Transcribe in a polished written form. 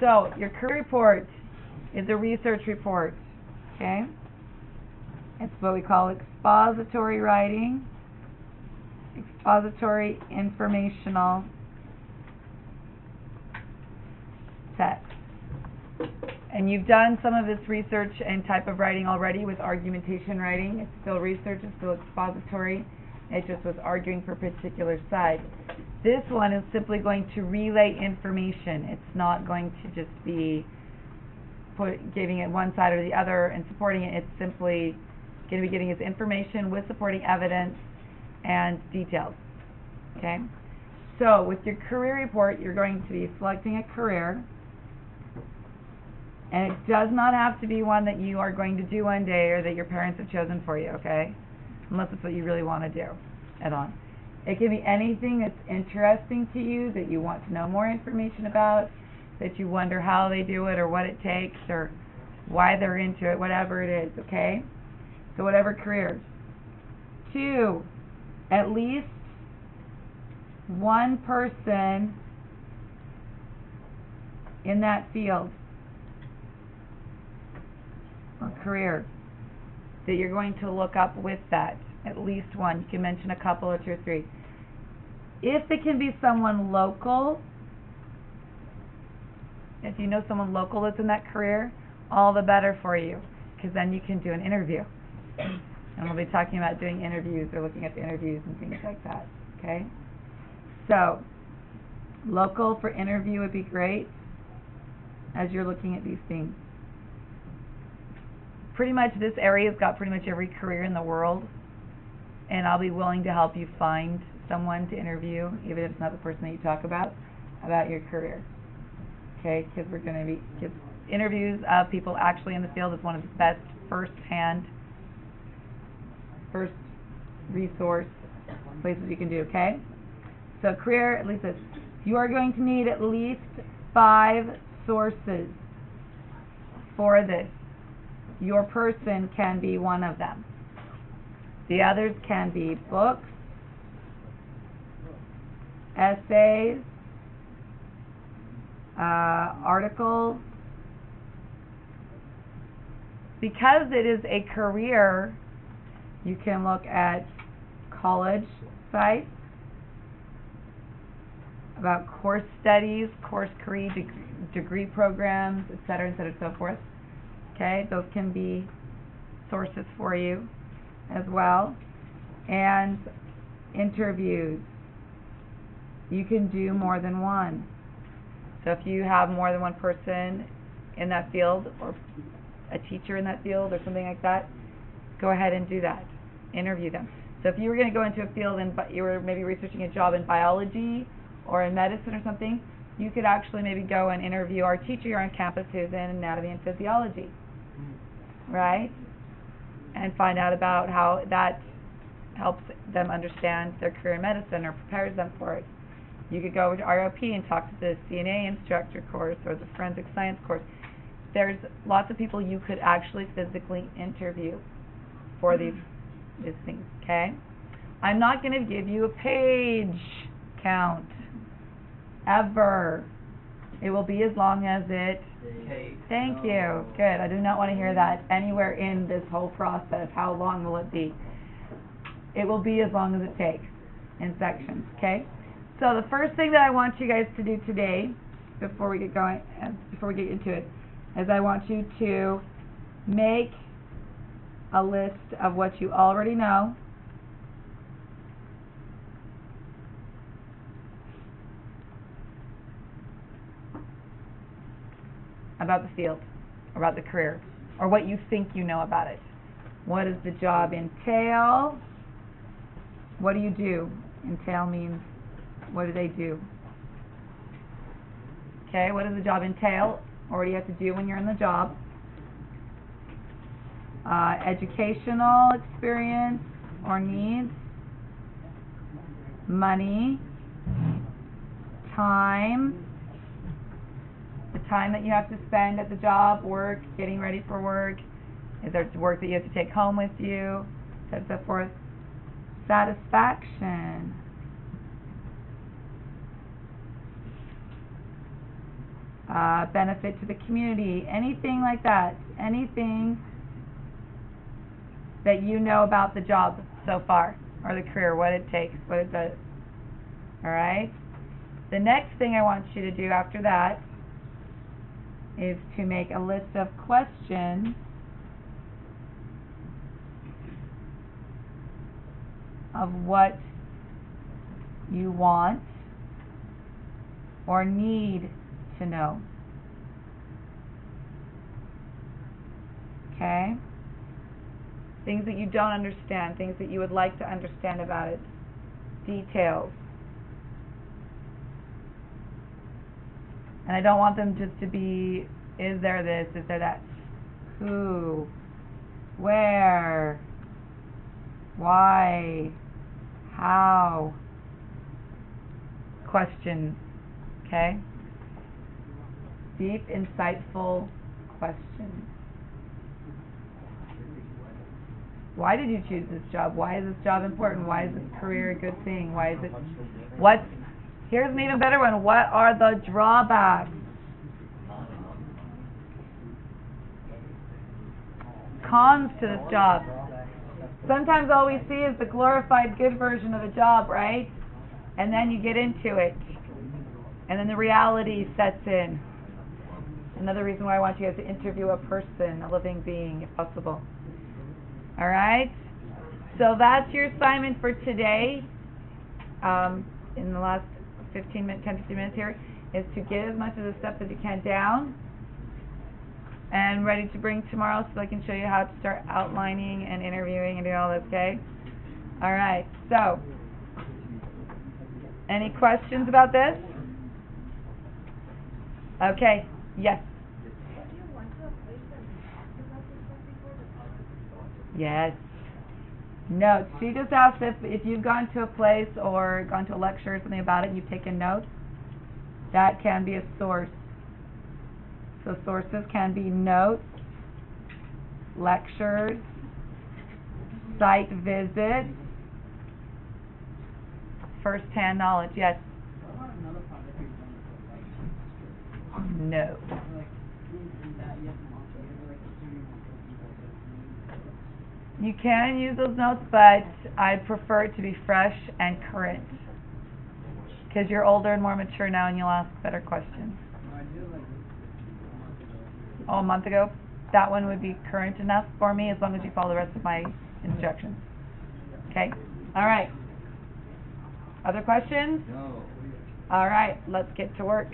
So, your career report is a research report, okay? It's what we call expository writing, expository informational text. And you've done some of this research and type of writing already with argumentation writing. It's still research, it's still expository. It just was arguing for a particular side. This one is simply going to relay information. It's not going to just be giving it one side or the other and supporting it. It's simply going to be giving us information with supporting evidence and details. Okay? So, with your career report, you're going to be selecting a career. And it does not have to be one that you are going to do one day or that your parents have chosen for you, okay? Unless it's what you really want to do at all. It can be anything that's interesting to you, that you want to know more information about, that you wonder how they do it or what it takes or why they're into it, whatever it is, okay? So whatever career. 2, at least one person in that field or career that you're going to look up with that. At least one. You can mention a couple or 2 or 3. If it can be someone local, if you know someone local that's in that career, all the better for you, because then you can do an interview. And we'll be talking about doing interviews or looking at the interviews and things like that. Okay? So, local for interview would be great as you're looking at these things. Pretty much this area's got pretty much every career in the world, and I'll be willing to help you find someone to interview, even if it's not the person that you talk about your career. Okay, because we're going to be, because interviews of people actually in the field is one of the best first resource places you can do, okay? So career, at least this. You are going to need at least 5 sources for this. Your person can be one of them. The others can be books, essays, articles. Because it is a career, you can look at college sites about course studies, course degree programs, etc., and so forth. Okay, those can be sources for you as well. And interviews. You can do more than one. So if you have more than one person in that field, or a teacher in that field, or something like that, go ahead and do that. Interview them. So if you were going to go into a field and you were maybe researching a job in biology or in medicine or something, you could actually maybe go and interview our teacher on campus who's in anatomy and physiology. Right? And find out about how that helps them understand their career in medicine or prepares them for it. You could go to ROP and talk to the CNA instructor course or the forensic science course. There's lots of people you could actually physically interview for these things, okay? I'm not going to give you a page count, ever. It will be as long as it takes. Thank you. Good. I do not want to hear that anywhere in this whole process. How long will it be? It will be as long as it takes in sections, okay? So the first thing that I want you guys to do today, before we get going, before we get into it, is I want you to make a list of what you already know. About the field, about the career, or what you think you know about it. What does the job entail? What do you do? Entail means, what do they do? Okay, what does the job entail? Or what do you have to do when you're in the job? Educational experience or needs. Money. Time. The time that you have to spend at the job, work, getting ready for work. Is there work that you have to take home with you? So forth. Satisfaction. benefit to the community, anything like that, anything that you know about the job so far, or the career, what it takes, what it does. Alright? The next thing I want you to do after that is to make a list of questions of what you want or need to know. Okay? Things that you don't understand, things that you would like to understand about it, details. And I don't want them just to be, is there this, is there that? Who? Where? Why? How? Questions. Okay? Deep, insightful questions. Why did you choose this job? Why is this job important? Why is this career a good thing? Why is it... Here's an even better one. What are the drawbacks? Cons to this job. Sometimes all we see is the glorified good version of a job, right? And then you get into it. And then the reality sets in. Another reason why I want you guys to interview a person, a living being, if possible. Alright? So that's your assignment for today. In the last 10, 15 minutes here, is to get as much of the stuff as you can down and ready to bring tomorrow so I can show you how to start outlining and interviewing and doing all this, okay? Alright, so, any questions about this? Okay, yes. Yes. Notes. She just asked if you've gone to a place or gone to a lecture or something about it and you've taken notes. That can be a source. So sources can be notes, lectures, site visits, first-hand knowledge. Yes? No. You can use those notes, but I prefer it to be fresh and current. Because you're older and more mature now and you'll ask better questions. Oh, a month ago? That one would be current enough for me as long as you follow the rest of my instructions. Okay? Alright. Other questions? No. Alright, let's get to work.